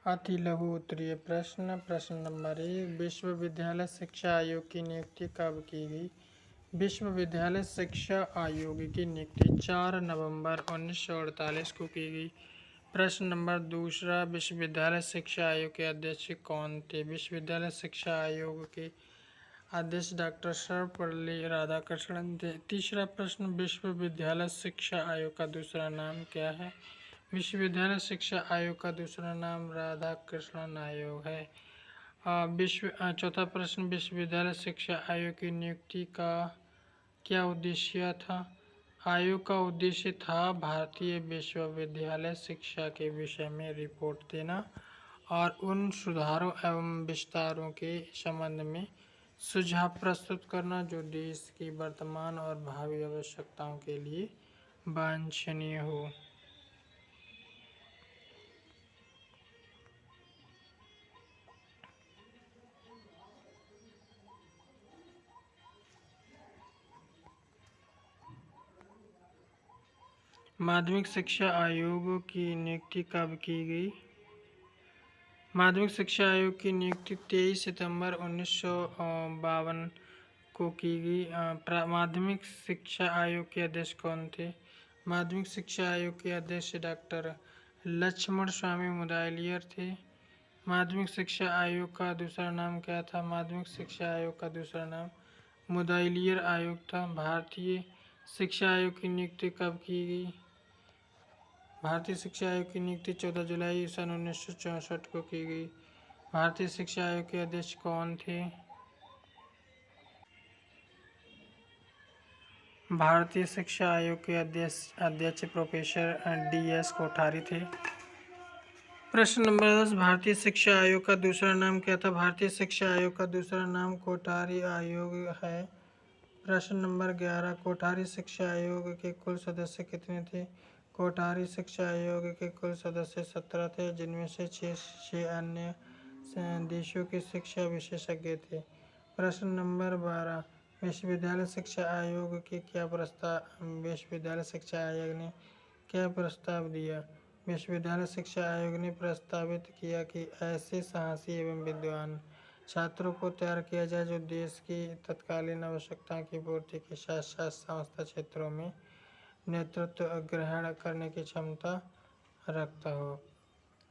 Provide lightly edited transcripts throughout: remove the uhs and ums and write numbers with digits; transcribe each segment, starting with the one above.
अति लघु उत्तरीय प्रश्न। प्रश्न नंबर 1, विश्वविद्यालय शिक्षा आयोग की नियुक्ति कब की गई? विश्वविद्यालय शिक्षा आयोग की नियुक्ति 4 नवंबर 1948 को की गई। प्रश्न नंबर 2, विश्वविद्यालय शिक्षा आयोग के अध्यक्ष कौन थे? विश्वविद्यालय शिक्षा आयोग के अध्यक्ष डॉक्टर सर्वपल्ली राधाकृष्णन थे। तीसरा प्रश्न, विश्वविद्यालय शिक्षा आयोग का दूसरा नाम क्या है? विश्वविद्यालय शिक्षा आयोग का दूसरा नाम राधाकृष्णन आयोग है। चौथा प्रश्न, विश्वविद्यालय शिक्षा आयोग की नियुक्ति का क्या उद्देश्य था? आयोग का उद्देश्य था भारतीय विश्वविद्यालय शिक्षा के विषय में रिपोर्ट देना और उन सुधारों एवं विस्तारों के संबंध में सुझाव प्रस्तुत करना जो देश की वर्तमान और भावी आवश्यकताओं के लिए वांछनीय हो। माध्यमिक शिक्षा आयोग की नियुक्ति कब की गई? माध्यमिक शिक्षा आयोग की नियुक्ति 23 सितंबर 1952 को की गई। माध्यमिक शिक्षा आयोग के अध्यक्ष कौन थे? माध्यमिक शिक्षा आयोग के अध्यक्ष डॉक्टर लक्ष्मण स्वामी मुदलियार थे। माध्यमिक शिक्षा आयोग का दूसरा नाम क्या था? माध्यमिक शिक्षा आयोग का दूसरा नाम मुदलियार आयोग था। भारतीय शिक्षा आयोग की नियुक्ति कब की गई? भारतीय शिक्षा आयोग की नियुक्ति 14 जुलाई सन 1964 को की गई। भारतीय शिक्षा आयोग के अध्यक्ष कौन थे? भारतीय शिक्षा आयोग के अध्यक्ष प्रोफेसर DS कोठारी थे। प्रश्न नंबर 10, भारतीय शिक्षा आयोग का दूसरा नाम क्या था? भारतीय शिक्षा आयोग का दूसरा नाम कोठारी आयोग है। प्रश्न नंबर 11, कोठारी शिक्षा आयोग के कुल सदस्य कितने थे? कोठारी शिक्षा आयोग के कुल सदस्य 17 थे, जिनमें से 6 अन्य देशों के शिक्षा विशेषज्ञ थे। प्रश्न नंबर 12, विश्वविद्यालय शिक्षा आयोग के विश्वविद्यालय शिक्षा आयोग ने क्या प्रस्ताव दिया? विश्वविद्यालय शिक्षा आयोग ने प्रस्तावित किया कि ऐसे साहसी एवं विद्वान छात्रों को तैयार किया जाए जो देश की तत्कालीन आवश्यकताओं की पूर्ति के साथ साथ संस्था क्षेत्रों में नेतृत्व ग्रहण करने की क्षमता रखता हो।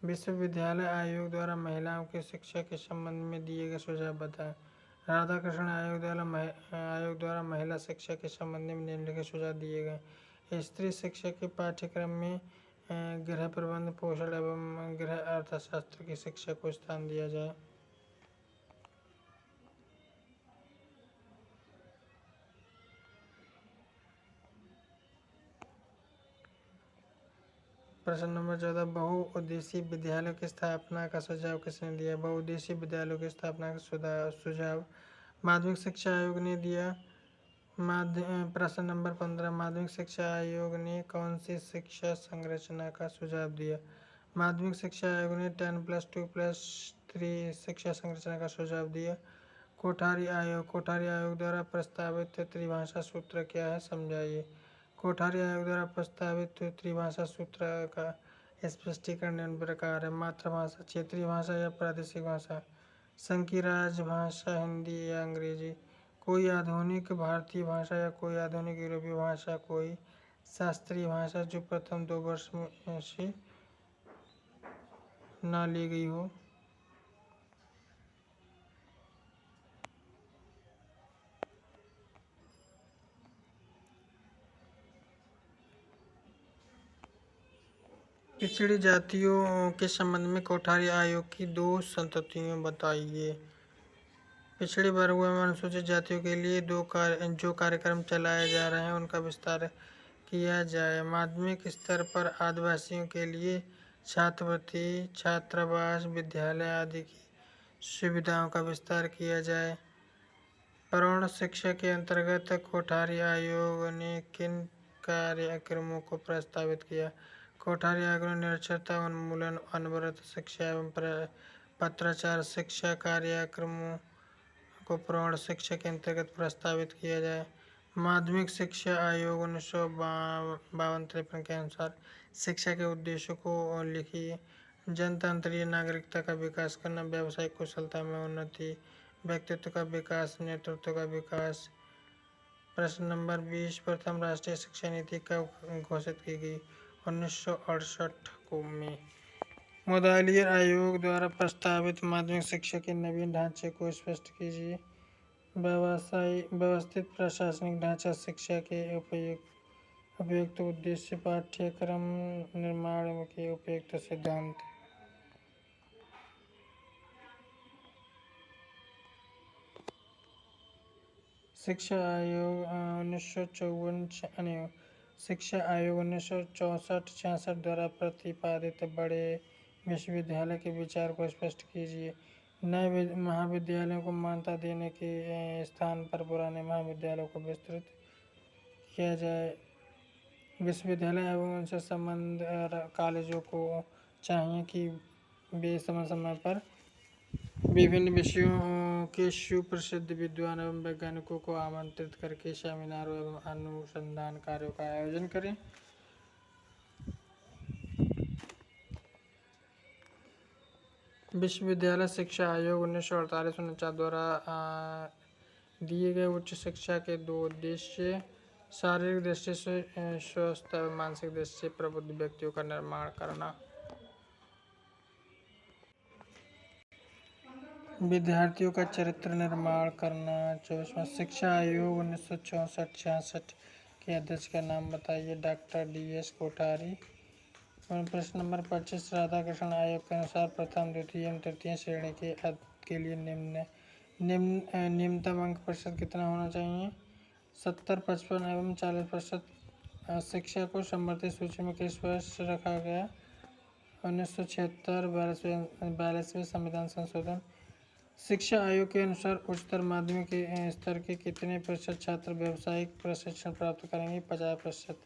विश्वविद्यालय आयोग द्वारा महिलाओं की शिक्षा के संबंध में दिए गए सुझाव बताएं। राधाकृष्णन आयोग द्वारा महिला शिक्षा के संबंध में निम्नलिखित सुझाव दिए गए। स्त्री शिक्षा के पाठ्यक्रम में गृह प्रबंध, पोषण एवं गृह अर्थशास्त्र की शिक्षा को स्थान दिया जाए। प्रश्न नंबर 14, बहुउद्देशीय विद्यालयों की स्थापना का सुझाव किसने दिया? बहुउद्देशीय विद्यालयों की स्थापना का सुझाव माध्यमिक शिक्षा आयोग ने दिया। प्रश्न नंबर 15, माध्यमिक शिक्षा आयोग ने कौन सी शिक्षा संरचना का सुझाव दिया? माध्यमिक शिक्षा आयोग ने 10+2+3 शिक्षा संरचना का सुझाव दिया। कोठारी आयोग द्वारा प्रस्तावित त्रिभाषा सूत्र क्या है, समझाइए। कोठारी आयोग द्वारा प्रस्तावित त्रिभाषा सूत्र का स्पष्टीकरण निम्न प्रकार है। मातृभाषा क्षेत्रीय भाषा या प्रादेशिक भाषा, संघीय राजभाषा हिंदी या अंग्रेजी, कोई आधुनिक भारतीय भाषा या कोई आधुनिक यूरोपीय भाषा, कोई शास्त्रीय भाषा जो प्रथम 2 वर्ष में से न ली गई हो। पिछड़ी जातियों के संबंध में कोठारी आयोग की 2 संततियाँ बताइए। पिछड़े वर्गों एवं अनुसूचित जातियों के लिए जो कार्यक्रम चलाए जा रहे हैं उनका विस्तार किया जाए। माध्यमिक स्तर पर आदिवासियों के लिए छात्रवृत्ति, छात्रावास, विद्यालय आदि की सुविधाओं का विस्तार किया जाए। प्रौढ़ शिक्षा के अंतर्गत कोठारी आयोग ने किन कार्यक्रमों को प्रस्तावित किया? कोठारी आयोग ने निरक्षरता उन्मूलन, अनवरत शिक्षा एवं पत्राचार शिक्षा कार्यक्रमों को प्रौढ़ शिक्षा के अंतर्गत प्रस्तावित किया जाए। माध्यमिक शिक्षा आयोग 1952-53 के अनुसार शिक्षा के उद्देश्यों को लिखिए। जनतंत्रीय नागरिकता का विकास करना, व्यावसायिक कुशलता में उन्नति, व्यक्तित्व का विकास, नेतृत्व का विकास। प्रश्न नंबर 20, प्रथम राष्ट्रीय शिक्षा नीति कब घोषित की गई? 1968 को में। मुदालियर आयोग द्वारा प्रस्तावित माध्यमिक शिक्षा के नवीन ढांचे को स्पष्ट कीजिए। व्यवस्थित प्रशासनिक ढांचा, शिक्षा के उपयुक्त उद्देश्य, पाठ्यक्रम निर्माण के उपयुक्त सिद्धांत। शिक्षा आयोग 1964-66 द्वारा प्रतिपादित बड़े विश्वविद्यालय के विचार को स्पष्ट कीजिए। नए महाविद्यालयों को मान्यता देने के स्थान पर पुराने महाविद्यालयों को विस्तृत किया जाए। विश्वविद्यालय एवं उनसे संबद्ध कॉलेजों को चाहिए कि वे समय समय पर विभिन्न विषयों के सुप्रसिद्ध विद्वान एवं वैज्ञानिकों को आमंत्रित करके सेमिनारों एवं अनुसंधान कार्यों का आयोजन करें। विश्वविद्यालय शिक्षा आयोग 1948-49 द्वारा दिए गए उच्च शिक्षा के 2 उद्देश्य, शारीरिक दृष्टि से स्वस्थ एवं मानसिक दृष्टि से प्रबुद्ध व्यक्तियों का निर्माण करना। विद्यार्थियों का चरित्र निर्माण करना। 24वां शिक्षा आयोग 1964-66 के अध्यक्ष का नाम बताइए। Doctor DS Kothari. प्रश्न नंबर 25, राधाकृष्ण आयोग के अनुसार प्रथम, द्वितीय एवं तृतीय श्रेणी के लिए निम्नतम अंक प्रतिशत कितना होना चाहिए? 70, 55 एवं 40%। शिक्षा को समवर्ती सूची में किस वर्ष रखा गया? 1976, 42वें संविधान संशोधन। शिक्षा आयोग के अनुसार उच्चतर माध्यमिक स्तर के कितने प्रतिशत छात्र व्यावसायिक प्रशिक्षण प्राप्त करेंगे? 50%।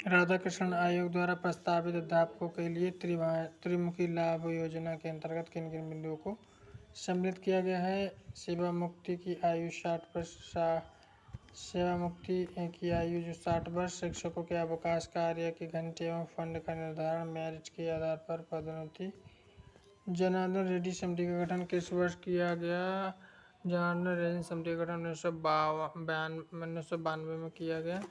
राधाकृष्ण आयोग द्वारा प्रस्तावित अध्यापकों के लिए त्रिमुखी लाभ योजना के अंतर्गत किन किन बिंदुओं को सम्मिलित किया गया है? सेवामुक्ति की आयु 60 वर्ष, सेवामुक्ति की आयु जो 60 वर्ष, शिक्षकों के अवकाश, कार्य के घंटे एवं फंड का निर्धारण, मेरिट के आधार पर पदोन्नति। जनार्दन रेड्डी समिति का गठन किस वर्ष किया गया? जनार्दन रेड्डी समिति का गठन 1992 में किया गया।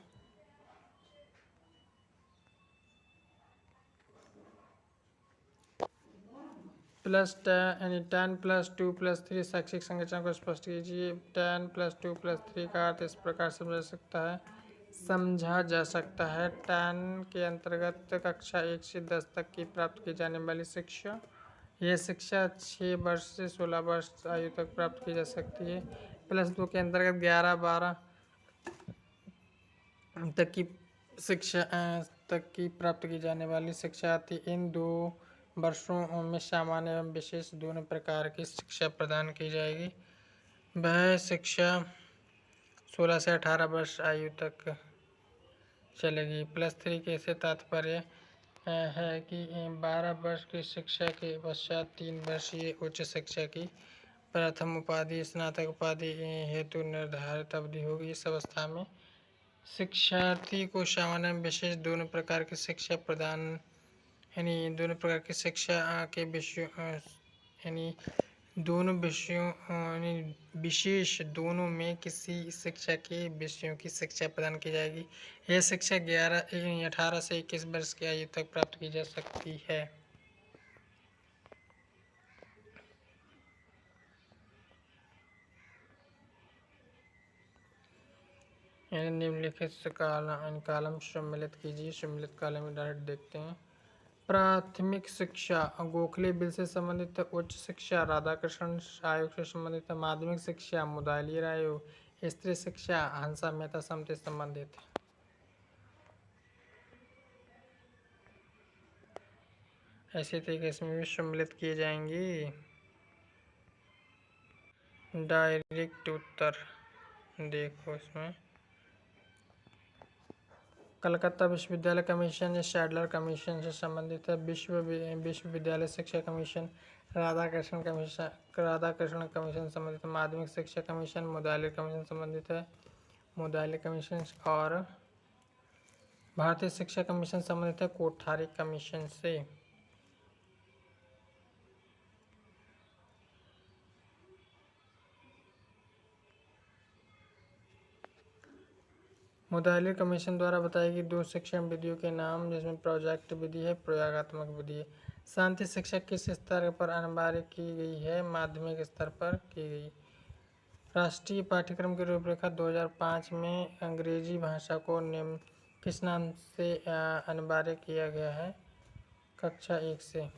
+10+2+3 शैक्षिक संरचना को स्पष्ट कीजिए। 10+2+3 का अर्थ इस प्रकार समझा जा सकता है। 10 के अंतर्गत कक्षा 1 से 10 तक की प्राप्त की जाने वाली शिक्षा। यह शिक्षा 6 वर्ष से 16 वर्ष आयु तक प्राप्त की जा सकती है। +2 के अंतर्गत 11-12 तक की शिक्षा तक की प्राप्त की जाने वाली शिक्षा आती। इन 2 वर्षों में सामान्य एवं विशेष दोनों प्रकार की शिक्षा प्रदान की जाएगी। वह शिक्षा 16 से 18 वर्ष आयु तक चलेगी। +3 के से तात्पर्य है कि 12 वर्ष की शिक्षा के पश्चात 3 वर्षीय उच्च शिक्षा की प्रथम उपाधि, स्नातक उपाधि हेतु निर्धारित अवधि होगी। इस अवस्था में शिक्षार्थी को सामान्य एवं विशेष दोनों प्रकार की शिक्षा प्रदान दोनों प्रकार की शिक्षा के विषयों दोनों विषयों विशेष दोनों में किसी शिक्षा के विषयों की शिक्षा प्रदान की जाएगी। यह शिक्षा 18 से 21 वर्ष की आयु तक प्राप्त की जा सकती है। निम्नलिखित कॉलम सम्मिलित कीजिए। सम्मिलित कॉलम में डायरेक्ट देखते हैं। प्राथमिक शिक्षा गोखले बिल से संबंधित, उच्च शिक्षा राधाकृष्ण आयोग से संबंधित, माध्यमिक शिक्षा मुदालियर आयोग, स्त्री शिक्षा हंसा मेहता समिति से संबंधित। ऐसे तरीके इसमें भी सम्मिलित किए जाएंगे। डायरेक्ट उत्तर देखो इसमें कलकत्ता विश्वविद्यालय कमीशन या शैडलर कमीशन से संबंधित है। विश्वविद्यालय शिक्षा कमीशन, राधाकृष्णन कमीशन संबंधित है। माध्यमिक शिक्षा कमीशन, मुदालिर कमीशन संबंधित है। मुदालिर कमीशन और भारतीय शिक्षा कमीशन संबंधित है कोठारी कमीशन से। मुदालिर कमीशन द्वारा बताई गई 2 शिक्षण विधियों के नाम, जिसमें प्रोजेक्ट विधि है, प्रयोगात्मक विधि है। शांति शिक्षा किस स्तर पर अनिवार्य की गई है? माध्यमिक स्तर पर की गई। राष्ट्रीय पाठ्यक्रम की रूपरेखा 2005 में अंग्रेजी भाषा को किस नाम से अनिवार्य किया गया है? कक्षा 1 से।